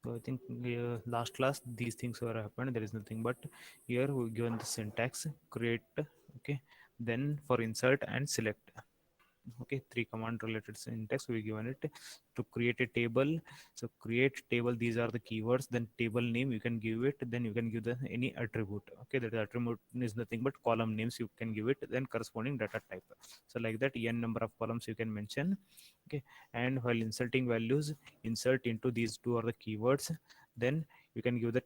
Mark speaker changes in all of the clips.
Speaker 1: So I think last class these things were happened. There is nothing but here we given the syntax create, okay, then for insert and select, okay, three command related syntax we given it to create a table. So create table, these are the keywords, then table name you can give it, then you can give the any attribute, okay, that attribute is nothing but column names you can give it, then corresponding data type. So like that n number of columns you can mention, okay. And while inserting values, insert into these two are the keywords, then you can give that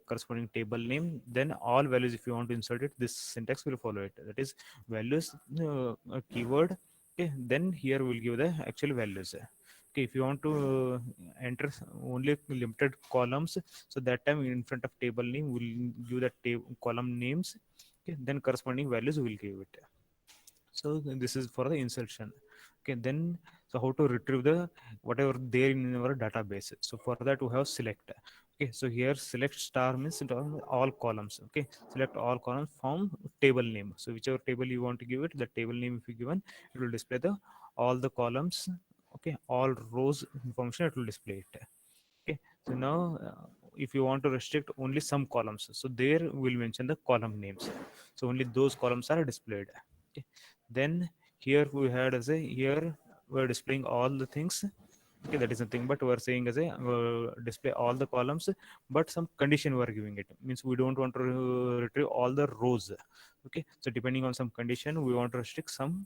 Speaker 1: corresponding table name, then all values if you want to insert it, this syntax will follow it, that is values, a keyword, okay, then here we'll give the actual values, okay. If you want to enter only limited columns, so that time in front of table name we'll give the column names, okay, then corresponding values will give it. So this is for the insertion, okay. Then so how to retrieve the whatever there in our database, so for that we have select, okay. So here select star means it all columns, okay. Select all columns from table name, so whichever table you want to give it, the table name if you given, it will display the all the columns, okay, all rows information it will display it, okay. So now if you want to restrict only some columns, so there we'll mention the column names, so only those columns are displayed, okay. Then here we had as a here we're displaying all the things, okay. That is nothing but we're saying as a display all the columns, but some condition we're giving it, means we don't want to retrieve all the rows, okay. So depending on some condition we want to restrict some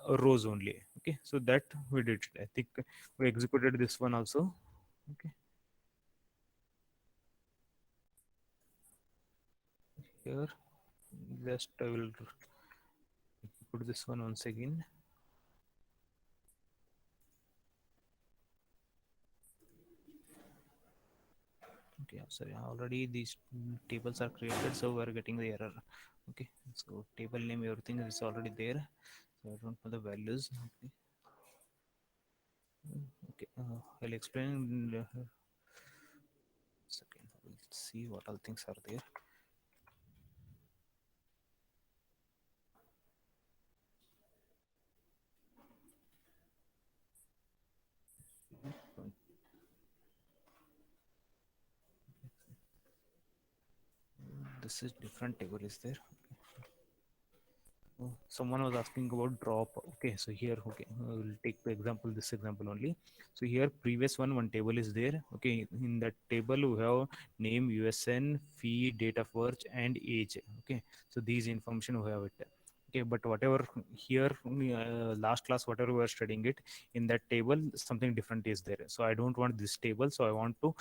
Speaker 1: rows only, okay. So that we did, I think we executed this one also, okay. Here just I will put this one once again, okay. Sorry, already these tables are created, so we are getting the error, okay. So table name everything is already there, so I don't know the values, okay. Okay, I'll explain second, we'll see what all things are there. This is different table is there. Oh, someone was asking about drop. Okay, so here, okay, we'll take the example, this example only. So here, previous one table is there. Okay, in that table we have name, USN, fee, date of birth, and age. Okay, so these information we have it. Okay, but whatever here, last class, whatever we are studying it, in that table, something different is there. So I don't want this table. So I want to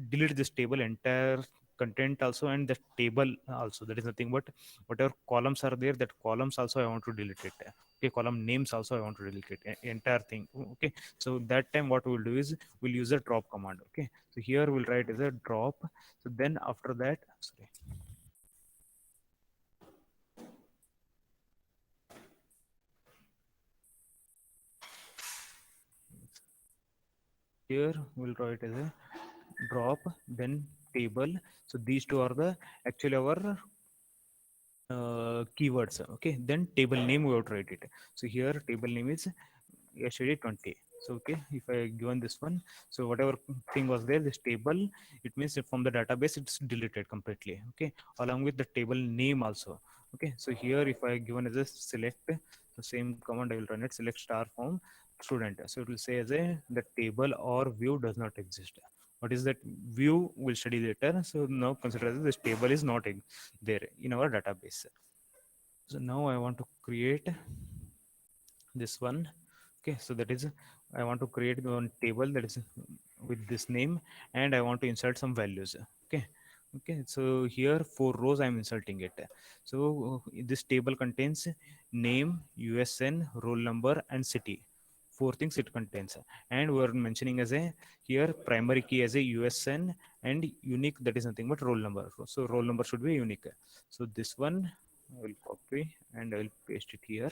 Speaker 1: delete this table entire content also and the table also, that is nothing but whatever columns are there, that columns also I want to delete it, okay. Column names also I want to delete it, entire thing, okay. So that time what we'll do is we'll use a drop command, okay. So here we'll write as a drop, so then after that, sorry, here we'll write as a drop, then table. So these two are the actually our keywords, okay. Then table name we have to write it, so here table name is yesterday 20. So okay, if I given this one, so whatever thing was there, this table, it means from the database it's deleted completely, okay, along with the table name also, okay. So here if I given as a select, the same command I will run it, select star from student, so it will say as a the table or view does not exist. What is that view will study later, so now consider this table is not there in our database. So now I want to create this one, okay. So that is I want to create one table that is with this name, and I want to insert some values, okay. Okay, so here 4 rows I'm inserting it. So this table contains name, USN, roll number, and city. Four things it contains, and we're mentioning as a here primary key as a USN, and unique, that is nothing but roll number, so roll number should be unique. So this one I will copy and I will paste it here.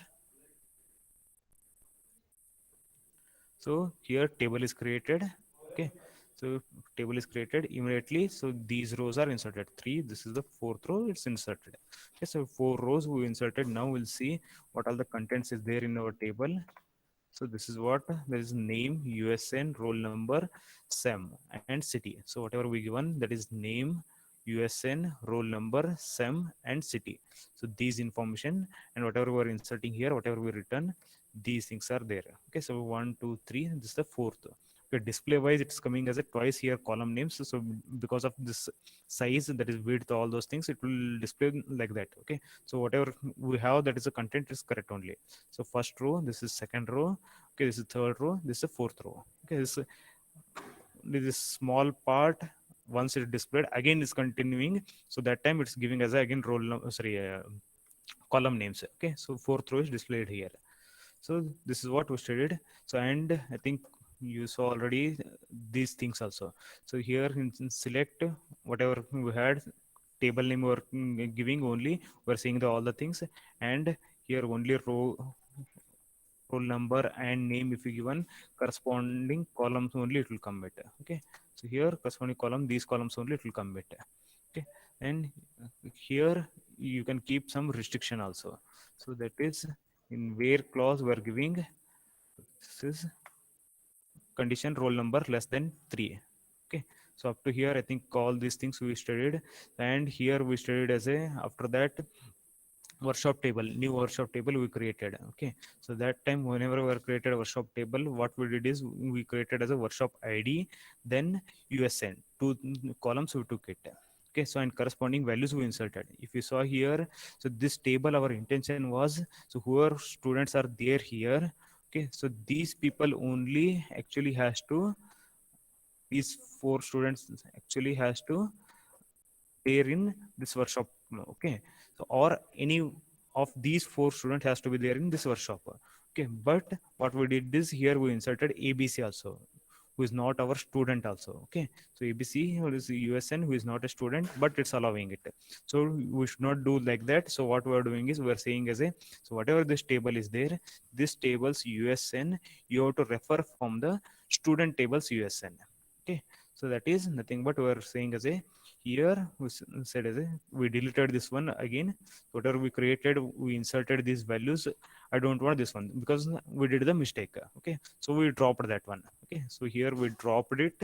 Speaker 1: So here table is created, okay. So table is created immediately, so these rows are inserted, three, this is the fourth row, it's inserted, okay. So 4 rows we inserted. Now we'll see what all the contents is there in our table. So this is what there is: name, USN, roll number, SEM, and city. So whatever we given, that is name, USN, roll number, SEM, and city. So these information, and whatever we are inserting here, whatever we return, these things are there. Okay, so one, two, three. This is the fourth. Okay, display wise, it's coming as a twice here column names. So because of this size, that is width, all those things, it will display like that. Okay, so whatever we have, that is the content, is correct only. So first row, this is second row. Okay, this is third row, this is fourth row. Okay, this small part, once it displayed again is continuing, so that time it's giving as a, again roll sorry, column names. Okay, so fourth row is displayed here. So this is what we studied. So, and I think you saw already these things also. So here in select, whatever we had, table name we were giving only, we're seeing the all the things. And here only roll number and name, if you given corresponding columns only, it will come better. Okay, so here corresponding column, these columns only, it will come better. Okay, and here you can keep some restriction also. So that is in where clause we are giving, this is condition roll number less than 3. Okay, so up to here I think all these things we studied. And here we studied as a, after that, workshop table, new workshop table we created. Okay, so that time whenever we created a workshop table, what we did is we created as a workshop ID, then USN, two columns we took it. Okay, so and corresponding values we inserted. If you saw here, so this table, our intention was, so whoever students are there here, okay, so these people only actually has to, these four students actually has to there in this workshop. Okay, so or any of these four students has to be there in this workshop. Okay, but what we did is here we inserted ABC also, who is not our student also. Okay, so ABC or is USN, who is not a student, but it's allowing it. So we should not do like that. So what we are doing is we are saying as a, so whatever this table is there, this table's USN, you have to refer from the student table's USN. Okay, so that is nothing but we are saying as a, here we said as a, we deleted this one again. Whatever we created, we inserted these values. I don't want this one because we did the mistake. Okay, so we dropped that one. Okay, so here we dropped it.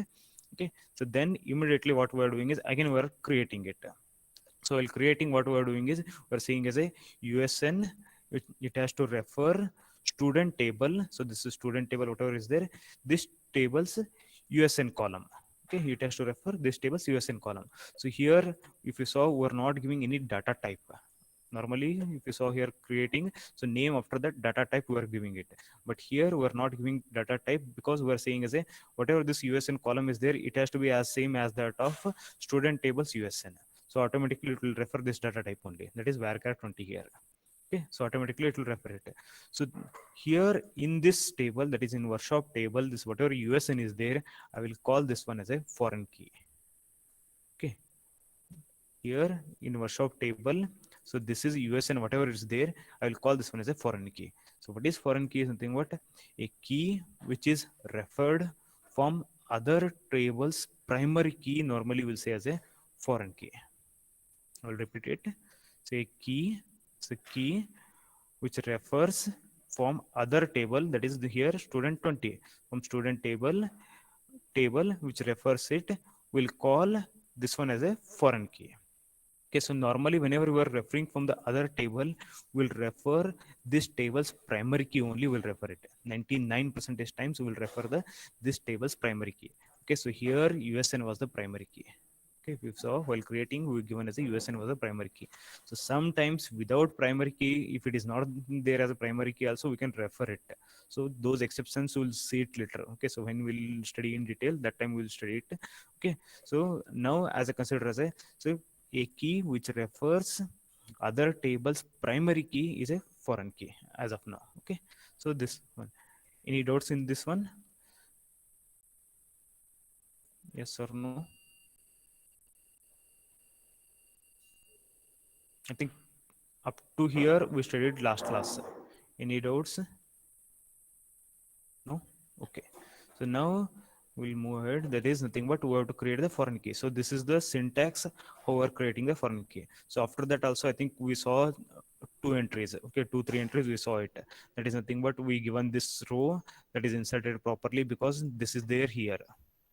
Speaker 1: Okay, so then immediately what we are doing is again we are creating it. So while creating, what we are doing is we are seeing as a USN, it has to refer student table. So this is student table, whatever is there, this table's USN column. Okay, it has to refer this table's USN column. So here, if you saw, we're not giving any data type. Normally, if you saw here creating, so name, after that data type we are giving it. But here we're not giving data type, because we're saying as a, whatever this USN column is there, it has to be as same as that of student tables USN. So automatically it will refer this data type only, that is varchar 20 here. Okay, so automatically it will refer it. So here in this table, that is in workshop table, this whatever USN is there, I will call this one as a foreign key. Okay, here in workshop table, so this is USN, whatever is there, I will call this one as a foreign key. So what is foreign key? Is something what, a key which is referred from other tables primary key, normally we'll say as a foreign key. I'll repeat it. So a key, it's a key which refers from other table, that is here student 20, from student table which refers it, will call this one as a foreign key. Okay, so normally whenever we are referring from the other table, we'll refer this table's primary key only, will refer it. 99% times we will refer the this table's primary key. Okay, so here USN was the primary key. Okay, we saw while creating, we given as a USN was a primary key. So sometimes without primary key, if it is not there as a primary key also, we can refer it. So those exceptions we'll see it later. Okay, so when we'll study in detail, that time we'll study it. Okay, so now as a consider as a, so a key which refers other tables primary key is a foreign key as of now. Okay, so this one, any doubts in this one? Yes or no? I think up to here we studied last class. Any doubts? No? Okay. So now we'll move ahead. That is nothing but we have to create the foreign key. So this is the syntax how we're creating the foreign key. So after that also, I think we saw two entries, okay, 2 3 entries we saw it. That is nothing but we given this row that is inserted properly because this is there here.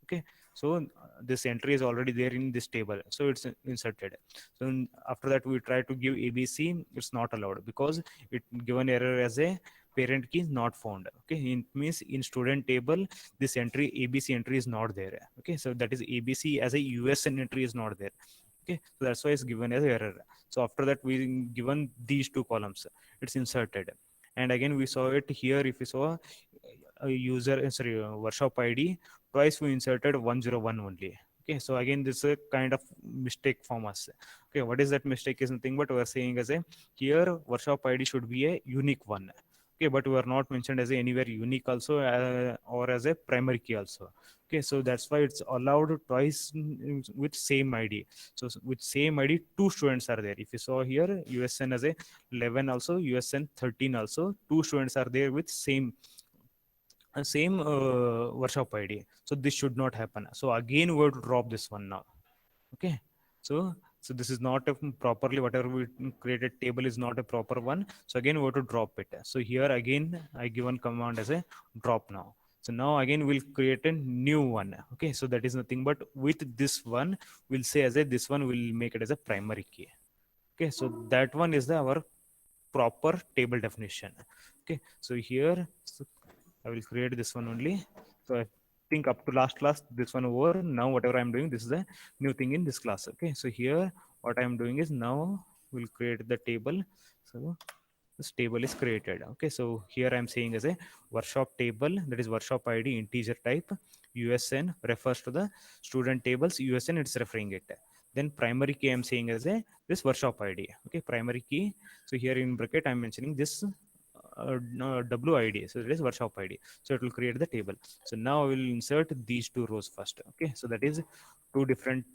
Speaker 1: Okay, so this entry is already there in this table, so it's inserted. So after that we try to give ABC, it's not allowed because it given error as a parent key is not found. Okay, it means in student table this entry ABC entry is not there. Okay, so that is ABC as a USN entry is not there. Okay, so that's why it's given as error. So after that we given these two columns, it's inserted. And again we saw it here. If we saw a user sorry workshop ID, twice we inserted 101 only. Okay, so again this is a kind of mistake from us. Okay, what is that mistake is nothing but we are saying as a here workshop ID should be a unique one. Okay, but we are not mentioned as a anywhere unique also, or as a primary key also. Okay, so that's why it's allowed twice with same ID. So with same ID two students are there. If you saw here USN as a 11 also, USN 13 also, two students are there with same workshop ID. So this should not happen. So again we have to drop this one now. Okay, so this is not a properly whatever we created table is not a proper one. So again we have to drop it. So here again I given command as a drop now. So now again we'll create a new one. Okay, so that is nothing but with this one we'll say as a this one will make it as a primary key. Okay, so that one is the our proper table definition. Okay, so here so I will create this one only. So I think up to last class this one over. Now whatever I'm doing, this is a new thing in this class. Okay, so here what I'm doing is now we'll create the table. So this table is created. Okay, so here I'm saying as a workshop table, that is workshop ID integer type. USN refers to the student tables. USN it's referring it. Then primary key I'm saying as a this workshop ID. Okay, primary key. So here in bracket I'm mentioning this no, WID. So it is workshop ID. So it will create the table. So now I will insert these two rows first. Okay, so that is two different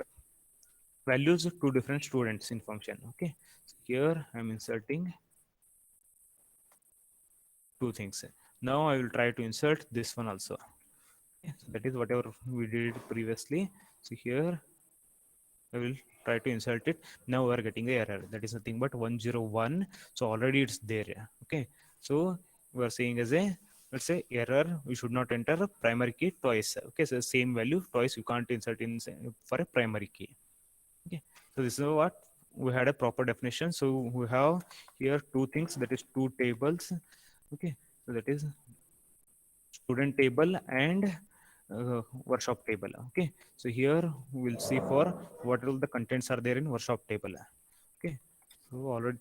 Speaker 1: values, two different students in function. Okay, so here I'm inserting two things. Now I will try to insert this one also. Okay, so that is whatever we did previously. So here I will try to insert it. Now we are getting the error. That is nothing but 101. So already it's there. Okay. So we are saying as a let's say error. We should not enter primary key twice. Okay. So same value twice you can't insert in for a primary key. Okay. So this is what we had a proper definition. So we have here two things, that is two tables. Okay. So that is student table and workshop table. Okay, so here we'll see for what all the contents are there in workshop table. Okay, so already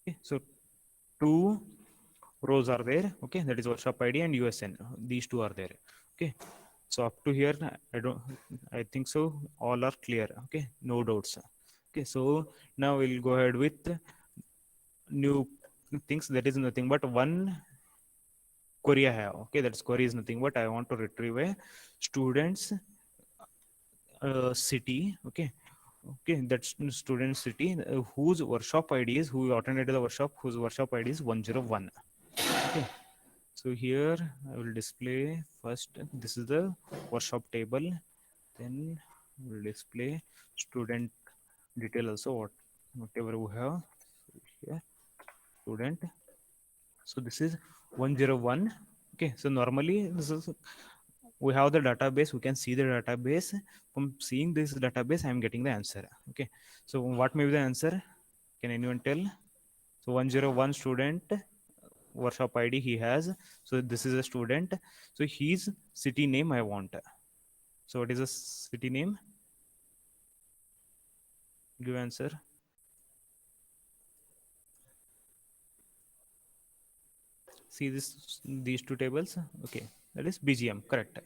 Speaker 1: okay, so two rows are there. Okay, that is workshop ID and USN. These two are there. Okay, so up to here I think so all are clear. Okay, no doubts. Okay, so now we'll go ahead with new things. That is nothing but one query I have. Okay, that's query is nothing but I want to retrieve a students city. Okay, okay, that's student city whose workshop ID is who attended the workshop whose workshop ID is 101. Okay, so here I will display first. This is the workshop table. Then we'll display student detail also whatever we have. So here student. So this is 101. Okay, so normally this is we have the database, we can see the database. From seeing this database I am getting the answer. Okay, so what may be the answer, can anyone tell? So 101 student workshop ID he has. So this is a student, so his city name I want. So what is the city name? Give answer. See this these two tables. Okay, that is BGM, correct.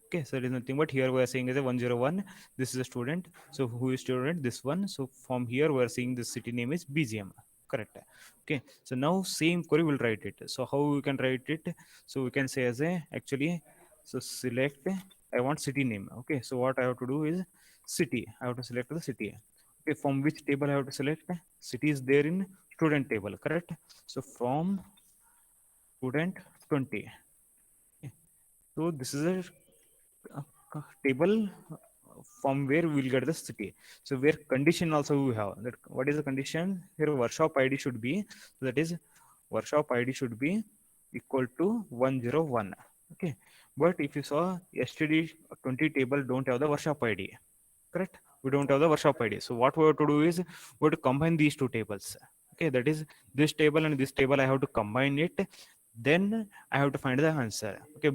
Speaker 1: Okay, so there is nothing but here we are saying is a 101. This is a student, so who is student? This one. So from here we are seeing the city name is BGM, correct. Okay, so now same query will write it. So how we can write it? So we can say as a actually, so select I want city name. Okay, so what I have to do is city, I have to select the city. Okay, from which table I have to select? City is there in student table, correct. So from student 20. Okay. So this is a table from where we will get the city. So where condition also we have that what is the condition here, workshop id should be, so that is workshop id should be equal to 101. Okay, but if you saw yesterday 20 table don't have the workshop id, correct? We don't have the workshop id, so what we have to do is we have to combine these two tables. Okay, that is this table and this table I have to combine it, then I have to find the answer. Okay,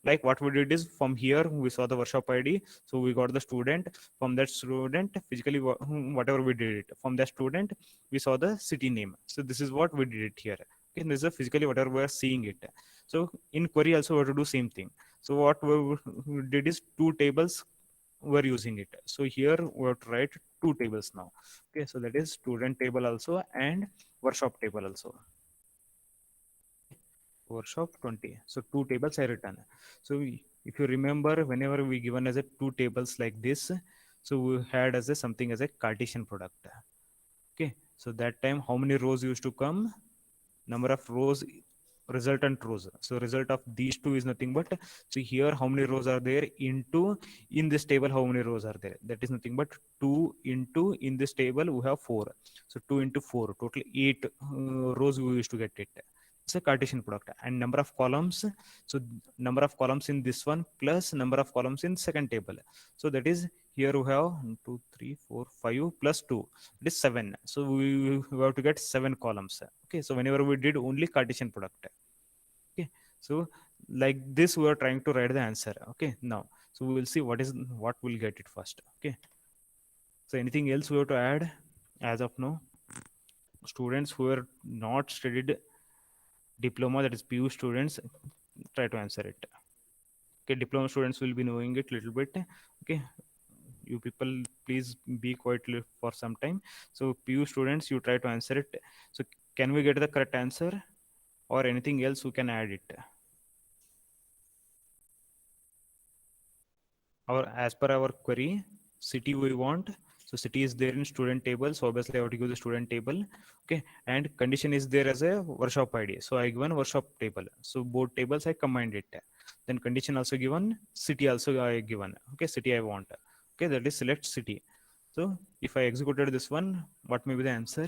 Speaker 1: like what we did is from here we saw the workshop id, so we got the student. From that student physically whatever we did it from that student, we saw the city name. So this is what we did it here. Okay, this is physically whatever we are seeing it. So in query also we have to do same thing. So what we did is two tables we're using it. So here we have to write two tables now. Okay, so that is student table also and workshop table also. Workshop 20, so two tables I written. So if you remember, whenever we given as a two tables like this, so we had as a something as a Cartesian product. Okay, so that time how many rows used to come, number of rows, resultant rows. So result of these two is nothing but, so here how many rows are there into, in this table how many rows are there, that is nothing but 2 into, in this table we have 4, so 2 into 4 total 8 rows we used to get it. It's a Cartesian product. And number of columns, so number of columns in this one plus number of columns in second table, so that is here we have 1, 2, 3, 4, 5 plus 2, it is 7. So we have to get 7 columns. Okay, so whenever we did only Cartesian product. Okay, so like this we are trying to write the answer. Okay, now so we will see what will get it first. Okay, so anything else we have to add as of now? Students who are not studied diploma, that is PU students, try to answer it. Okay, diploma students will be knowing it little bit. Okay, you people please be quiet for some time. So PU students, you try to answer it. So can we get the correct answer or anything else we can add it? Our, as per our query, city we want, so city is there in student table, so obviously I have to give the student table. Okay, and condition is there as a workshop id, so I given workshop table, so both tables I combined it. Then condition also given, city also I given. Okay, city I want. Okay, that is select city. So if I executed this one, what may be the answer?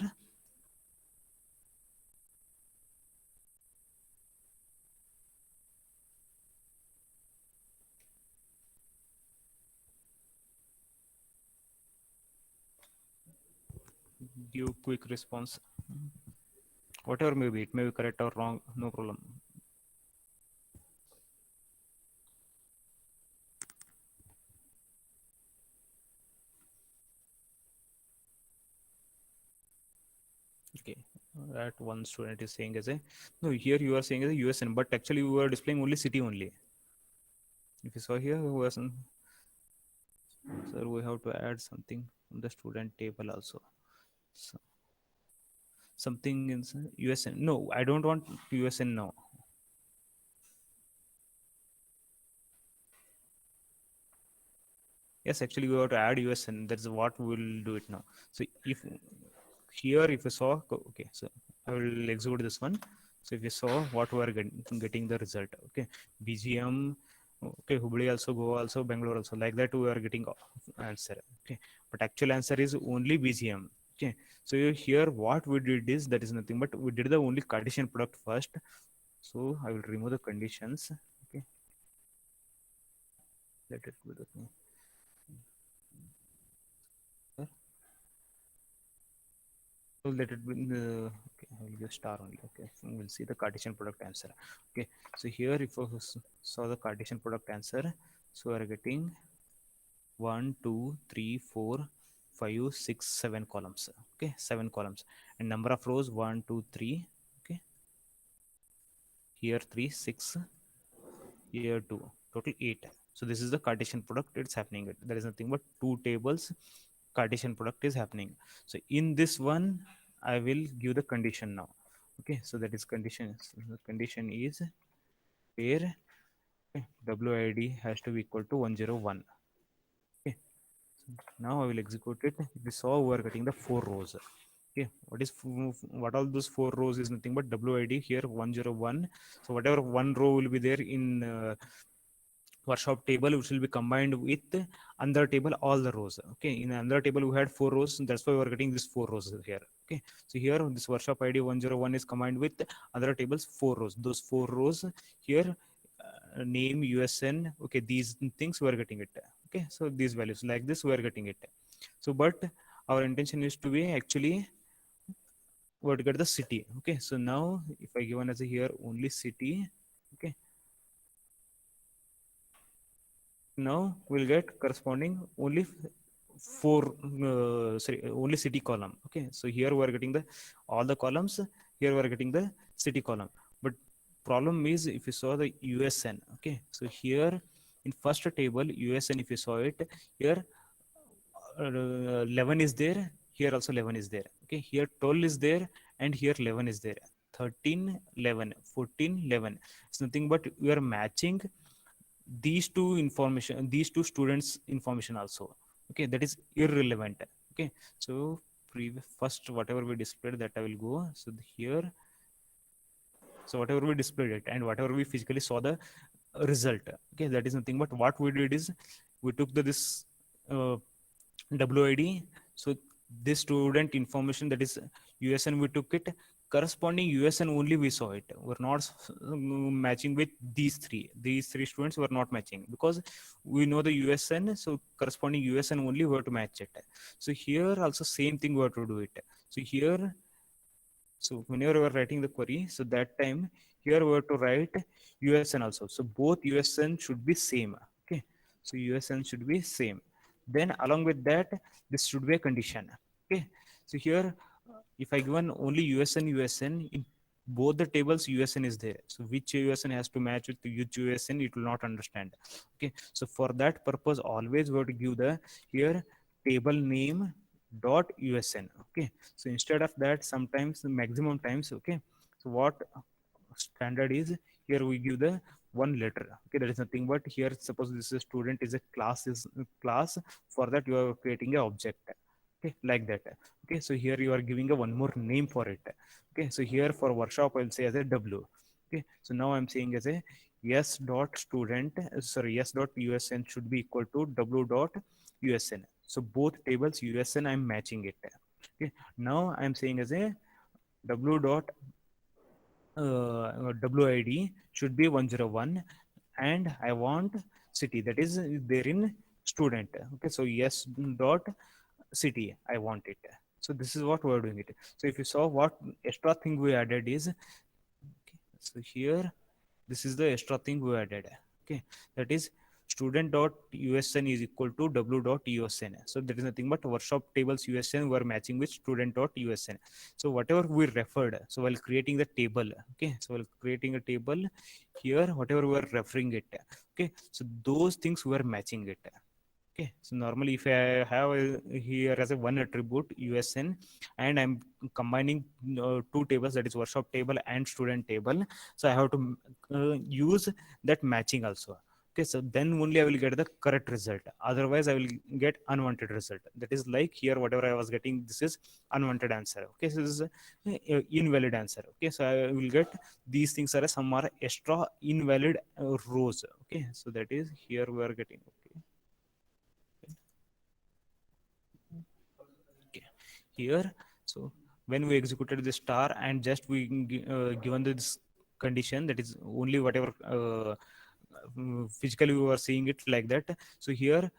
Speaker 1: Give quick response, whatever may be, it may be correct or wrong, no problem. Okay, that one student is saying as a, no, here you are saying as a USN, but actually we are displaying only city only. If you saw here, who was, sir, we have to add something on the student table also. So, something in USN. No, I don't want USN now. Yes, actually we have to add USN. That's what we will do it now. So if here, if you saw, okay, so I will execute this one. So if you saw what we are getting the result, okay, BGM, okay, Hubli also, Goa also, Bangalore also, like that we are getting answer. Okay, but actual answer is only BGM. Okay, so here what we did is, that is nothing but we did the only Cartesian product first. So I will remove the conditions. Okay, let it be the thing. So let it be okay, I will give star only. Okay, so we'll see the Cartesian product answer. Okay, so here if you saw the Cartesian product answer, so we are getting 1, 2, 3, 4, 5, 6, 7 columns. Okay, 7 columns, and number of rows 1, 2, 3. Okay, here 3, 6, here 2, total 8. So this is the Cartesian product. It's happening. There is nothing but two tables. Cartesian product is happening. So in this one, I will give the condition now. Okay, so that is condition. So the condition is where, okay, WID has to be equal to 101. Okay, so now I will execute it. We saw we are getting the 4 rows. Okay, what all those 4 rows is nothing but WID here 101. So whatever one row will be there in workshop table which will be combined with another table all the rows. Okay, in another table we had 4 rows, that's why we're getting this 4 rows here. Okay, so here this workshop id 101 is combined with other tables 4 rows. Those 4 rows here, name, usn, okay, these things we are getting it. Okay, so these values like this we are getting it. So but our intention is to be actually what, get the city. Okay, so now if I given as a here only city, okay, now we'll get corresponding only four, sorry, only city column. Okay, so here we are getting the all the columns, here we are getting the city column. But problem is if you saw the usn, okay, so here in first table usn, if you saw it here, 11 is there, here also 11 is there. Okay, here 12 is there and here 11 is there. 13 11 14 11, it's nothing but we are matching these two information, these two students information also. Okay, that is irrelevant. Okay, so first whatever we displayed that I will go. So here, so whatever we displayed it and whatever we physically saw the result, okay, that is nothing but what we did is we took this uh, WID. So this student information, that is USN, we took it corresponding USN only we saw it. We're not matching with these three. These three students were not matching because we know the USN. So corresponding USN only we have to match it. So here also same thing we have to do it. So here, so whenever we are writing the query, so that time here we have to write USN also. So both USN should be same. Okay, so USN should be same. Then along with that, this should be a condition. Okay, so here if I given only USN in both the tables USN is there. So which USN has to match with which USN, it will not understand. Okay, so for that purpose always we have to give the here table name dot USN. Okay, so instead of that, sometimes the maximum times, okay, so what standard is here we give the one letter. Okay, that is nothing but here suppose this is student is a class, is class, for that you are creating a object. Okay, like that. Okay, so here you are giving a one more name for it. Okay, so here for workshop I'll say as a W. Okay, so now I'm saying as a yes dot student, sorry, yes dot USN should be equal to W dot USN. So both tables USN I'm matching it. Okay, now I'm saying as a W dot WID should be 101 and I want city, that is there in student. Okay, so yes dot city I want it. So this is what we're doing it. So if you saw what extra thing we added is, okay, so here this is the extra thing we added. Okay, that is student dot usn is equal to w dot usn. So that is nothing but workshop tables usn were matching with student dot usn. So whatever we referred, so while creating the table, okay, so while creating a table here, whatever we are referring it, okay, so those things were matching it. Okay, so normally if I have here as a one attribute USN and I'm combining two tables, that is workshop table and student table, so I have to use that matching also. Okay, so then only I will get the correct result. Otherwise, I will get unwanted result. That is like here, whatever I was getting, this is unwanted answer. Okay, so this is a invalid answer. Okay, so I will get these things are some are extra invalid rows. Okay, so that is here we are getting. Okay. Okay. Here, so when we executed the star and just we given this condition, that is only whatever physically we were seeing it like that. So here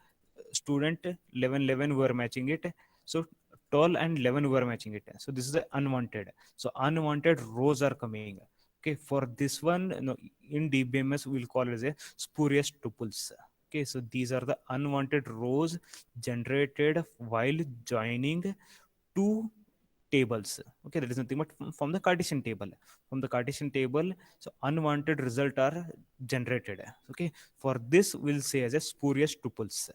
Speaker 1: student 11 11 were matching it, so 12 and 11 were matching it. So this is the unwanted, so unwanted rows are coming. Okay, for this one, no, in DBMS we'll call it as a spurious tuples. Okay, so these are the unwanted rows generated while joining two tables. Okay, that is nothing but from the Cartesian table. From the Cartesian table, so unwanted result are generated. Okay, for this we'll say as a spurious tuples.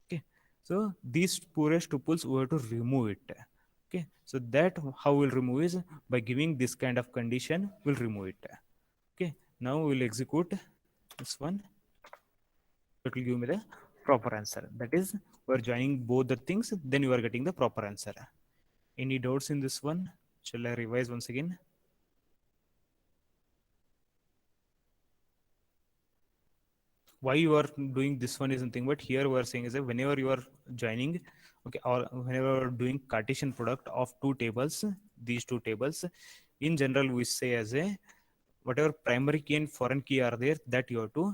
Speaker 1: Okay, so these spurious tuples we have to remove it. Okay, so that how we'll remove is by giving this kind of condition, we'll remove it. Okay, now we'll execute this one. It will give me the proper answer. That is, we're joining both the things, then you are getting the proper answer. Any doubts in this one? Shall I revise once again? why you are doing this one is something, but here we are saying is that whenever you are joining, okay, or whenever you are doing Cartesian product of two tables, these two tables, in general we say as a whatever primary key and foreign key are there, that you have to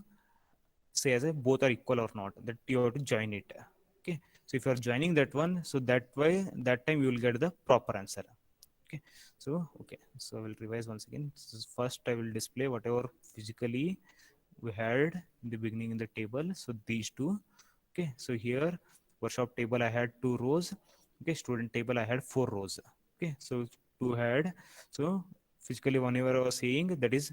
Speaker 1: say as a both are equal or not, that you have to join it. Okay, so if you are joining that one, so that way that time you will get the proper answer. Okay, so I will revise once again. So first I will display whatever physically we had in the beginning in the table, so these two. Okay, so here workshop table I had 2 rows. Okay, student table I had 4 rows. Okay, so two had, so physically whenever I was saying, that is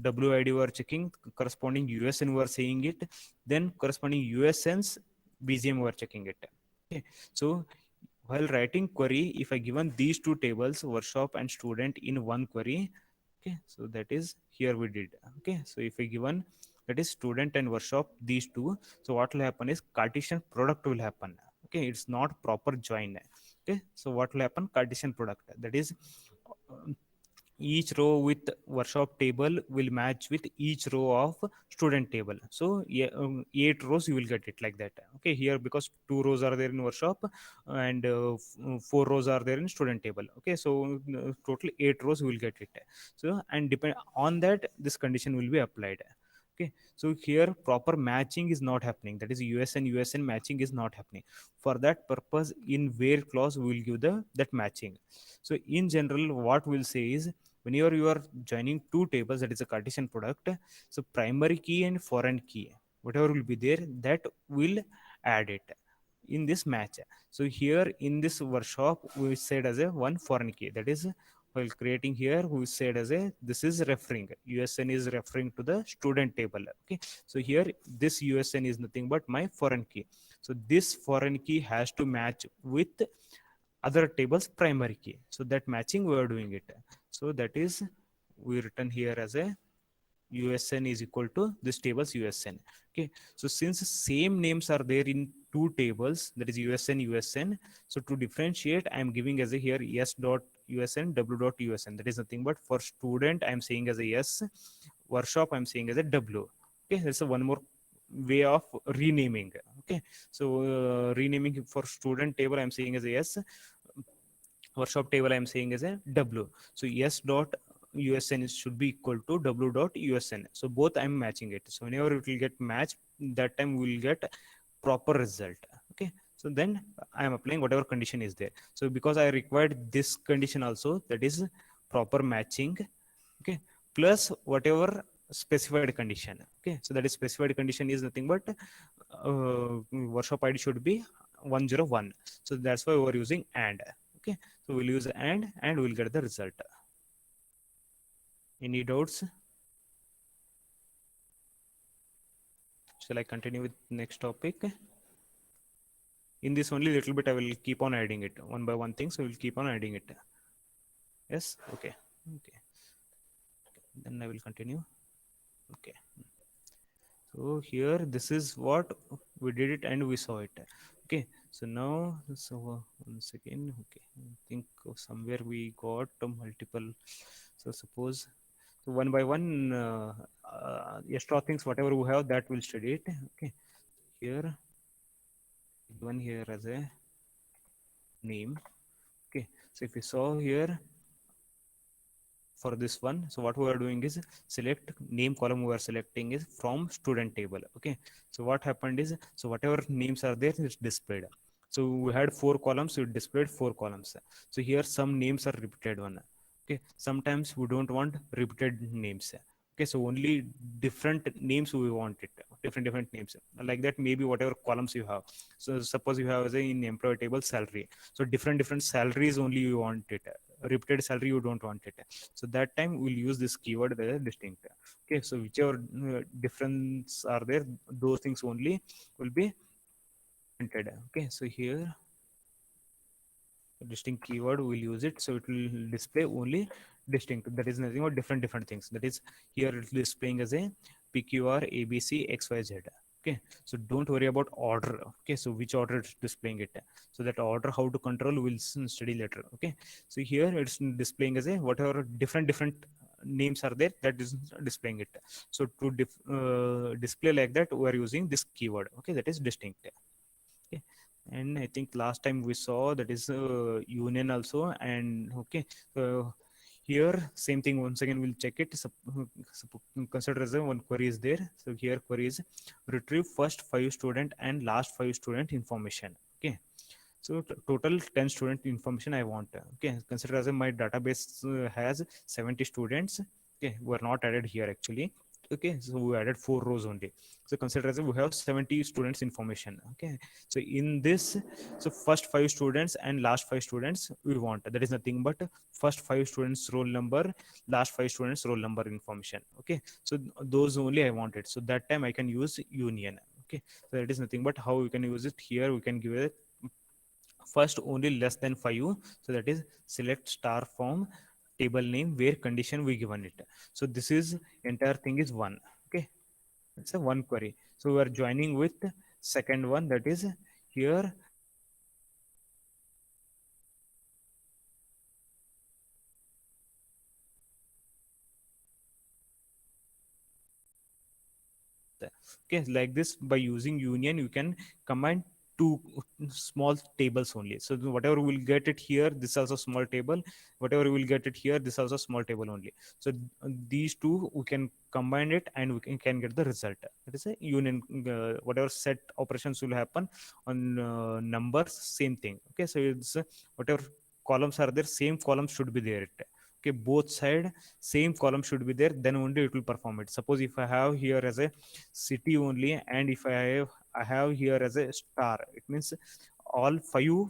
Speaker 1: WID we are checking, corresponding USN we are saying it, then corresponding USN's BGM we are checking it. Okay, so while writing query, if I given these two tables, workshop and student, in one query, okay, so that is here we did. Okay, so if I given that is student and workshop, these two, so what will happen is Cartesian product will happen. Okay, it's not proper join. Okay, so what will happen, Cartesian product, that is each row with workshop table will match with each row of student table. So yeah, 8 rows you will get it like that. Okay, here because 2 rows are there in workshop, and 4 rows are there in student table. Okay, so total 8 rows you will get it. So and depend on that, this condition will be applied. Okay, so here proper matching is not happening, that is USN matching is not happening. For that purpose, in where clause we will give the that matching. So in general what we'll say is, whenever you are joining two tables, that is a Cartesian product, so primary key and foreign key, whatever will be there, that will add it in this match. So here in this workshop we said as a one foreign key, that is while creating here we said as a, this is referring, USN is referring to the student table. Okay, so here this USN is nothing but my foreign key. So this foreign key has to match with other tables primary key, so that matching we are doing it. So that is we written here as a USN is equal to this table's USN. Okay, so since same names are there in two tables, that is USN, so to differentiate I am giving as a here S dot USN, W dot USN, that is nothing but for student I am saying as a S, workshop I am saying as a W. Okay, that's a one more way of renaming. Okay, so renaming for student table I am saying as a S, workshop table I am saying as a W. So S dot USN should be equal to W dot USN. So both I'm matching it. So whenever it will get matched, that time we will get proper result. Okay. So then I am applying whatever condition is there. So because I required this condition also, that is proper matching. Okay. Plus whatever specified condition. Okay. So that is specified condition is nothing but workshop ID should be 101. So that's why we are using and. Okay, so we'll use and we'll get the result. Any doubts? Shall I continue with next topic? In this only little bit I will keep on adding it one by one thing, so we'll keep on adding it. Yes, okay, okay, then I will continue. Okay, so here this is what we did it and we saw it. Okay, so now, so once again, okay, I think somewhere we got multiple. So suppose, so one by one, extra things whatever we have, that will study it. Okay, here given here as a name. Okay, so if you saw here for this one, so what we are doing is select name column, we are selecting is from student table. Okay, so what happened is, so whatever names are there is displayed. So we had 4 columns, so it displayed 4 columns. So here some names are repeated one. Okay, sometimes we don't want repeated names. Okay, so only different names we want it, different names like that, maybe whatever columns you have. So suppose you have say in employee table salary, so different salaries only you want it, repeated salary you don't want it. So that time we'll use this keyword as distinct. Okay, so whichever difference are there, those things only will be printed. Okay, so here distinct keyword we'll use it, so it will display only distinct, that is nothing but different things. That is here it's displaying as a PQR ABC XYZ. Okay, so don't worry about order. Okay, so which order it's displaying it, so that order how to control will study later. Okay, so here it's displaying as a whatever different names are there, that is displaying it. So to display like that, we are using this keyword, okay, that is distinct. Okay, and I think last time we saw that is union also. And okay, so here same thing, once again we'll check it. Consider as a one query is there. So here query is retrieve first 5 student and last 5 student information. Okay, so total 10 student information I want. Okay, consider as my database has 70 students. Okay, were not added here actually. Okay, so we added 4 rows only. So consider as we have 70 students information. Okay, so in this, so first 5 students and last 5 students we want, that is nothing but first 5 students roll number, last 5 students roll number information. Okay, so those only I wanted, so that time I can use union. Okay, so that is nothing but how we can use it. Here we can give it first only less than 5, so that is select star from table name where condition we given it. So this is entire thing is one. Okay, it's a one query. So we are joining with second one, that is here okay, like this. By using union you can combine two small tables only. So whatever we will get it here, this also small table, whatever we will get it here, this also small table only. So these two we can combine it and we can get the result. That is a union. Whatever set operations will happen on numbers, same thing. Okay, so it's whatever columns are there, same columns should be there. Okay, both side same column should be there, then only it will perform it. Suppose if I have here as a city only, and if I have here as a star, it means all 5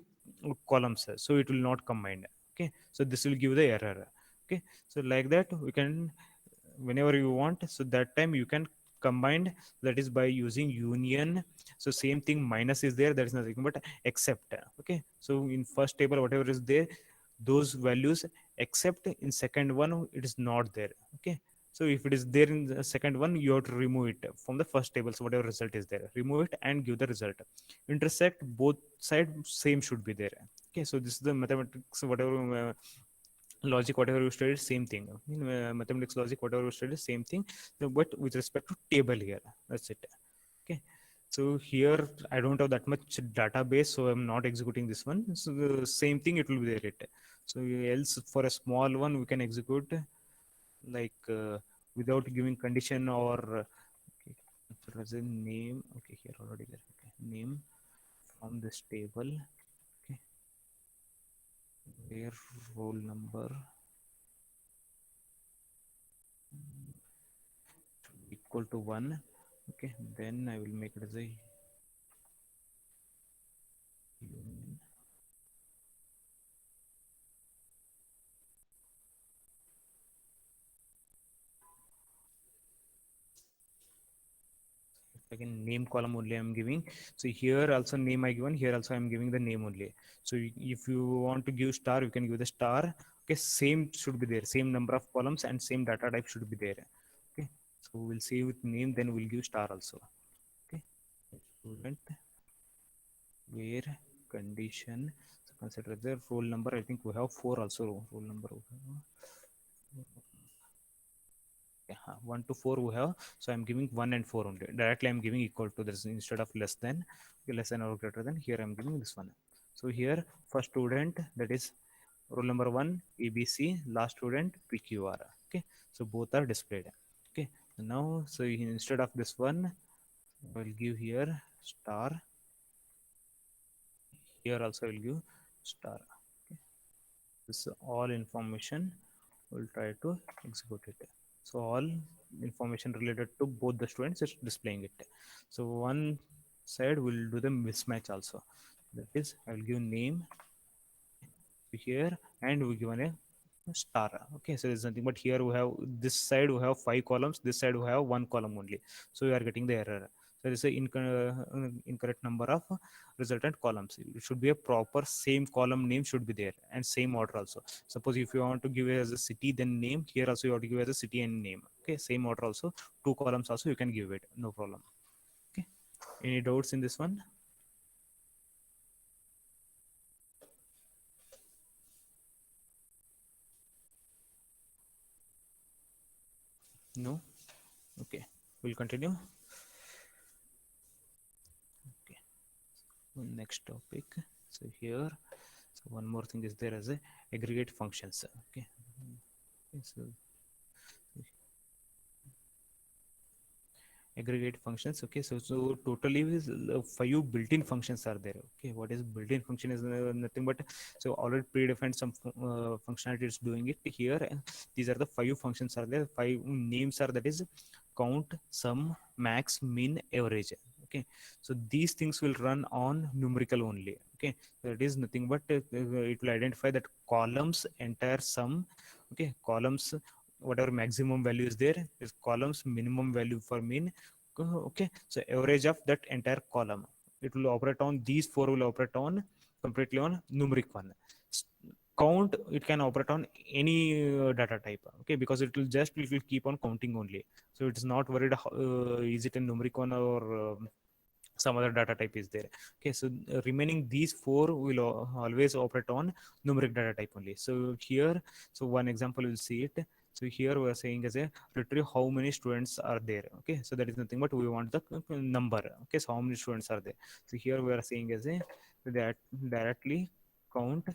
Speaker 1: columns, so it will not combine. Okay, so this will give the error. Okay, so like that we can, whenever you want, so that time you can combine, that is by using union. So same thing, minus is there, that is nothing but except. Okay, so in first table whatever is there, those values, except in second one it is not there. Okay, so if it is there in the second one, you have to remove it from the first table. So whatever result is there, remove it and give the result. Intersect both side, same should be there. Okay, so this is the mathematics, whatever logic, whatever you studied, same thing. In mathematics logic, whatever you studied, same thing. But with respect to table here, that's it. Okay, so here I don't have that much database, so I'm not executing this one. So the same thing, it will be there. So else for a small one we can execute like without giving condition or okay, as a name. Okay, here already there. Okay, name from this table. Okay, where roll number equal to 1. Okay, then I will make it as a union. Again, name column only I'm giving. So here also name I given, here also I'm giving the name only. So if you want to give star, you can give the star. Okay, same should be there, same number of columns and same data type should be there. Okay, so we'll see with name, then we'll give star also. Okay, student where condition, so consider the roll number. I think we have 4 also, roll number we have. Yeah, 1 to 4 we have. So I'm giving 1 and 4 only. Directly I'm giving equal to this instead of less than. Okay, less than or greater than. Here I'm giving this one. So here first student, that is roll number 1 ABC, last student PQR. Okay, so both are displayed. Okay, now so instead of this one, I will give here star. Here also I will give star. Okay, this all information will try to execute it. So all information related to both the students is displaying it. So one side will do the mismatch also. That is, I will give name here and we given a star. Okay, so there's nothing but here we have this side we have 5 columns, this side we have 1 column only. So we are getting the error. So there is a incorrect number of resultant columns. It should be a proper same column name should be there and same order also. Suppose if you want to give it as a city, then name, here also you have to give as a city and name. Okay, same order also, 2 columns also you can give it, no problem. Okay, any doubts in this one? No. Okay, we'll continue. Okay, next topic. So here, so one more thing is there as a aggregate functions. Okay. So aggregate functions. Okay, so totally is five built-in functions are there. Okay, what is built-in function is nothing but, so already predefined some functionality is doing it here. These are the five functions are there. Five names are, that is count, sum, max, min, average. Okay, so these things will run on numerical only. Okay, that is nothing but it will identify that columns entire sum. Okay, columns whatever maximum value is there is columns, minimum value for min. Okay, so average of that entire column, it will operate on these four, will operate on completely on numeric one. Count, it can operate on any data type. Okay, because it will keep on counting only, so it's not worried is it a numeric one or some other data type is there. Okay, so remaining these four will always operate on numeric data type only. So here, so one example we'll see it. So here we are saying as a retrieve how many students are there. Okay, so that is nothing but we want the number. Okay, so how many students are there. So here we are saying as a that directly count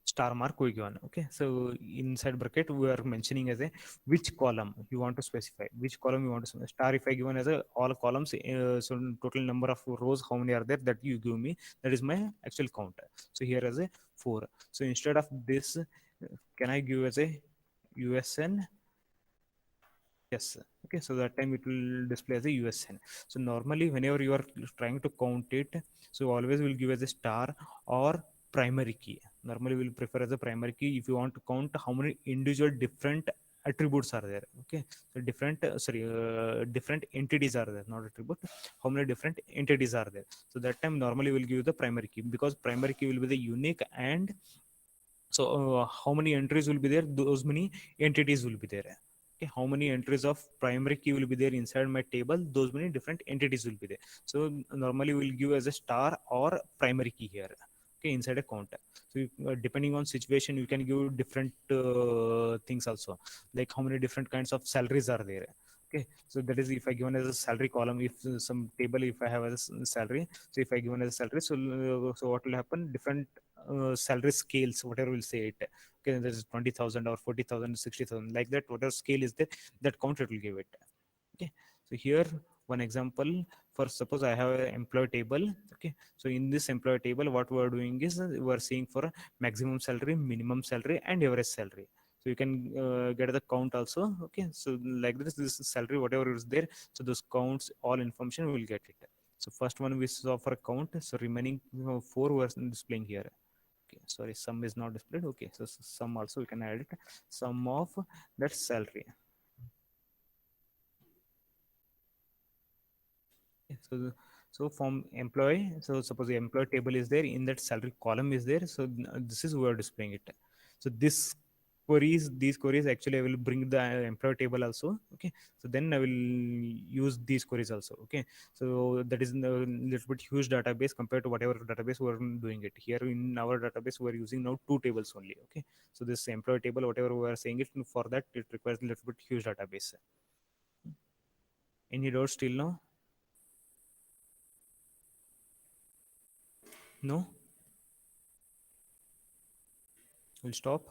Speaker 1: star mark we given. Okay, so inside bracket we are mentioning as a which column you want to specify, which column you want to specify. Star if I given as a all columns, so total number of rows how many are there that you give me, that is my actual count. So here as a 4. So instead of this, can I give as a usn? Yes. Okay. So that time it will display as a USN. So normally, whenever you are trying to count it, so always will give as a star or primary key. Normally, we'll prefer as a primary key if you want to count how many individual different attributes are there. Okay. So different entities are there, not attribute. How many different entities are there? So that time normally we'll give the primary key, because primary key will be the unique, and so how many entries will be there, those many entities will be there. Okay, how many entries of primary key will be there inside my table, those many different entities will be there. So normally we'll give as a star or primary key here. Okay, inside a count. So depending on situation you can give different things also, like how many different kinds of salaries are there. Okay, so that is if I given as a salary column, if some table if I have as a salary, so if I given as a salary, so so what will happen, different salary scales, whatever we'll say it. Okay, there's 20,000 or 40,000, 60,000, like that, whatever scale is there, that count it will give it. Okay, so here one example, for suppose I have an employee table. Okay, so in this employee table what we are doing is we are seeing for maximum salary, minimum salary, and average salary. So you can get the count also. Okay, so like this salary whatever is there, so those counts all information we will get it. So first one we saw for count, so remaining four were displaying here. Okay, sorry, sum is not displayed. Okay, so sum also we can add it, sum of that salary. So so from employee, so suppose the employee table is there, in that salary column is there, so this is we are displaying it. So these queries actually I will bring the employee table also. Okay, so then I will use these queries also. Okay, so that is a little bit huge database compared to whatever database we are doing it here. In our database we are using now two tables only. Okay, so this employee table whatever we are saying it, for that it requires a little bit huge database. Any doubts still now? No. We'll stop.